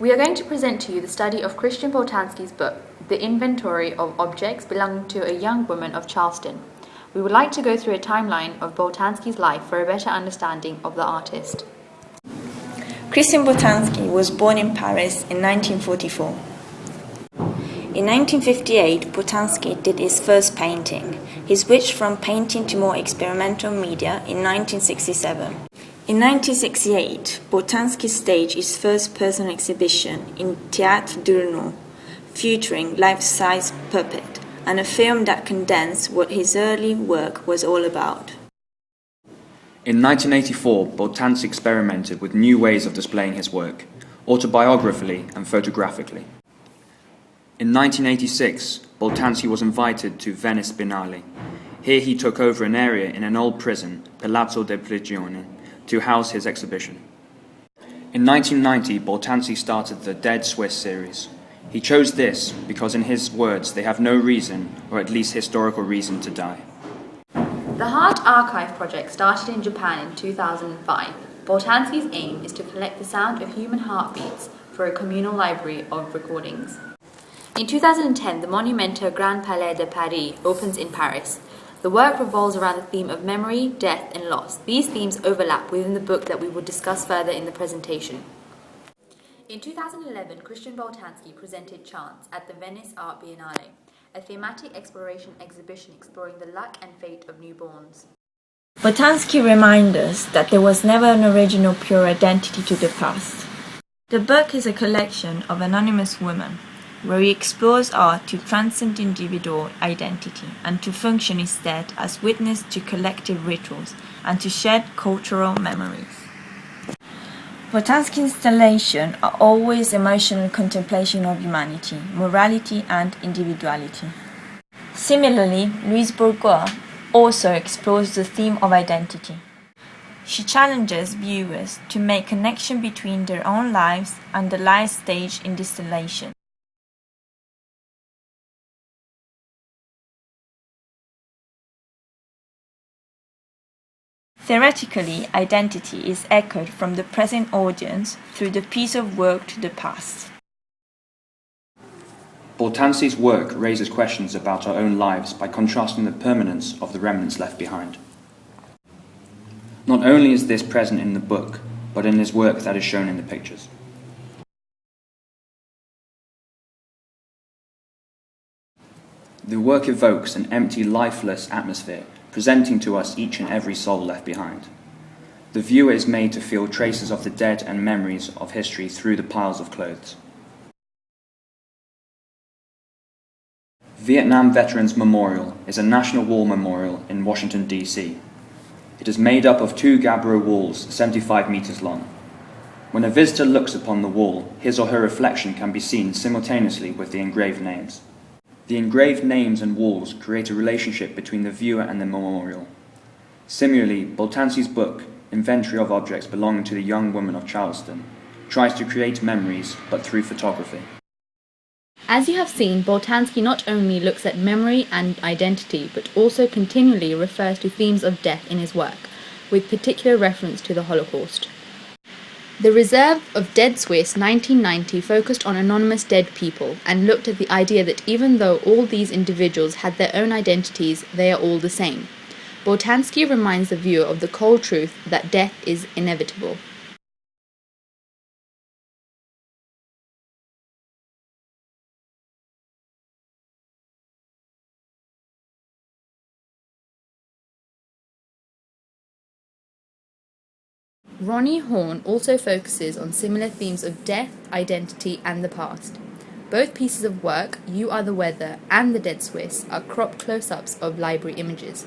We are going to present to you the study of Christian Boltanski's book, The Inventory of Objects Belonging to a Young Woman of Charleston. We would like to go through a timeline of Boltanski's life for a better understanding of the artist. Christian Boltanski was born in Paris in 1944. In 1958, Boltanski did his first painting. He switched from painting to more experimental media in 1967. In 1968, Boltanski staged his first personal exhibition in Théâtre du Renaud, featuring life-size puppet, and a film that condensed what his early work was all about. In 1984, Boltanski experimented with new ways of displaying his work, autobiographically and photographically. In 1986, Boltanski was invited to Venice Biennale. Here he took over an area in an old prison, Palazzo de Prigione, to house his exhibition. In 1990, Boltanski started the Dead Swiss series. He chose this because, in his words, they have no reason, or at least historical reason, to die. The Heart Archive project started in Japan in 2005. Boltanski's aim is to collect the sound of human heartbeats for a communal library of recordings. In 2010, the Monumento Grand Palais de Paris opens in Paris. The work revolves around the theme of memory, death, and loss. These themes overlap within the book that we will discuss further in the presentation. In 2011, Christian Boltanski presented Chance at the Venice Art Biennale, a thematic exploration exhibition exploring the luck and fate of newborns. Boltanski reminds us that there was never an original pure identity to the past. The book is a collection of anonymous women, where he explores art to transcend individual identity and to function instead as witness to collective rituals and to shared cultural memories. Boltanski's installations are always emotional contemplation of humanity, morality, and individuality. Similarly, Louise Bourgeois also explores the theme of identity. She challenges viewers to make connection between their own lives and the lives staged in the installation. Theoretically, identity is echoed from the present audience through the piece of work to the past. Boltanski's work raises questions about our own lives by contrasting the permanence of the remnants left behind. Not only is this present in the book, but in his work that is shown in the pictures. The work evokes an empty, lifeless atmosphere, presenting to us each and every soul left behind. The viewer is made to feel traces of the dead and memories of history through the piles of clothes. Vietnam Veterans Memorial is a national war memorial in Washington, D.C. It is made up of 2 gabbro walls 75 meters long. When a visitor looks upon the wall, his or her reflection can be seen simultaneously with the engraved names. The engraved names and walls create a relationship between the viewer and the memorial. Similarly, Boltanski's book, Inventory of Objects Belonging to the Young Woman of Charleston, tries to create memories, but through photography. As you have seen, Boltanski not only looks at memory and identity, but also continually refers to themes of death in his work, with particular reference to the Holocaust. The Reserve of Dead Swiss 1990 focused on anonymous dead people and looked at the idea that even though all these individuals had their own identities, they are all the same. Boltanski reminds the viewer of the cold truth that death is inevitable. Ronnie Horn also focuses on similar themes of death, identity, and the past. Both pieces of work, You Are the Weather and The Dead Swiss, are cropped close-ups of library images.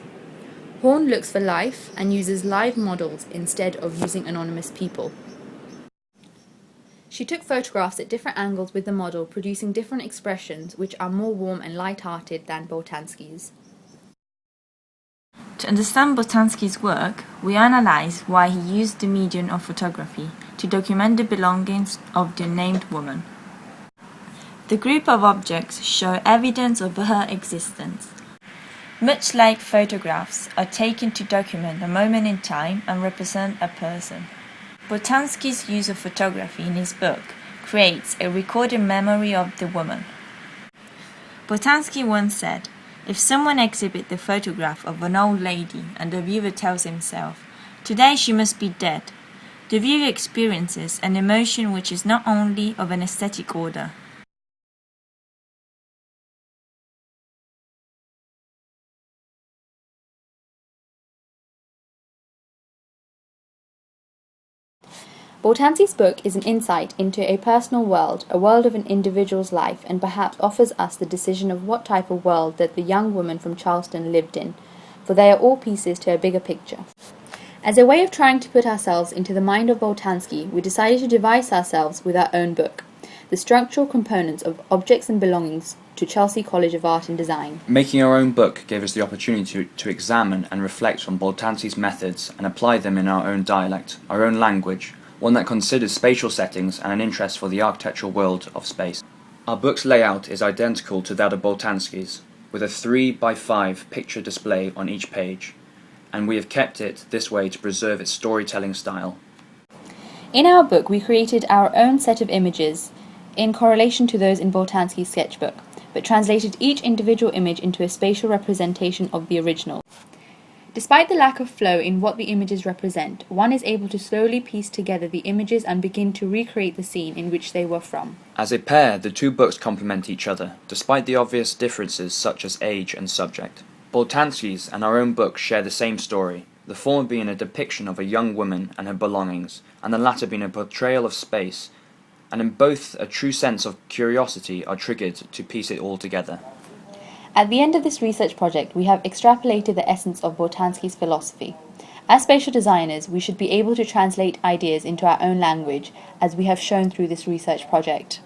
Horn looks for life and uses live models instead of using anonymous people. She took photographs at different angles with the model, producing different expressions which are more warm and light-hearted than Boltanski's. To understand Boltanski's work, we analyze why he used the medium of photography to document the belongings of the named woman. The group of objects show evidence of her existence. Much like photographs are taken to document a moment in time and represent a person. Boltanski's use of photography in his book creates a recorded memory of the woman. Boltanski once said, "If someone exhibits the photograph of an old lady and the viewer tells himself, 'Today she must be dead,' the viewer experiences an emotion which is not only of an aesthetic order." Boltanski's book is an insight into a personal world, a world of an individual's life, and perhaps offers us the decision of what type of world that the young woman from Charleston lived in, for they are all pieces to a bigger picture. As a way of trying to put ourselves into the mind of Boltanski, we decided to devise ourselves with our own book, The Structural Components of Objects and Belongings to Chelsea College of Art and Design. Making our own book gave us the opportunity to examine and reflect on Boltanski's methods and apply them in our own dialect, our own language, one that considers spatial settings and an interest for the architectural world of space. Our book's layout is identical to that of Boltanski's, with a 3x5 picture display on each page, and we have kept it this way to preserve its storytelling style. In our book, we created our own set of images in correlation to those in Boltanski's sketchbook, but translated each individual image into a spatial representation of the original. Despite the lack of flow in what the images represent, one is able to slowly piece together the images and begin to recreate the scene in which they were from. As a pair, the two books complement each other, despite the obvious differences such as age and subject. Boltanski's and our own book share the same story, the former being a depiction of a young woman and her belongings, and the latter being a portrayal of space, and in both a true sense of curiosity are triggered to piece it all together. At the end of this research project, we have extrapolated the essence of Boltanski's philosophy. As spatial designers, we should be able to translate ideas into our own language, as we have shown through this research project.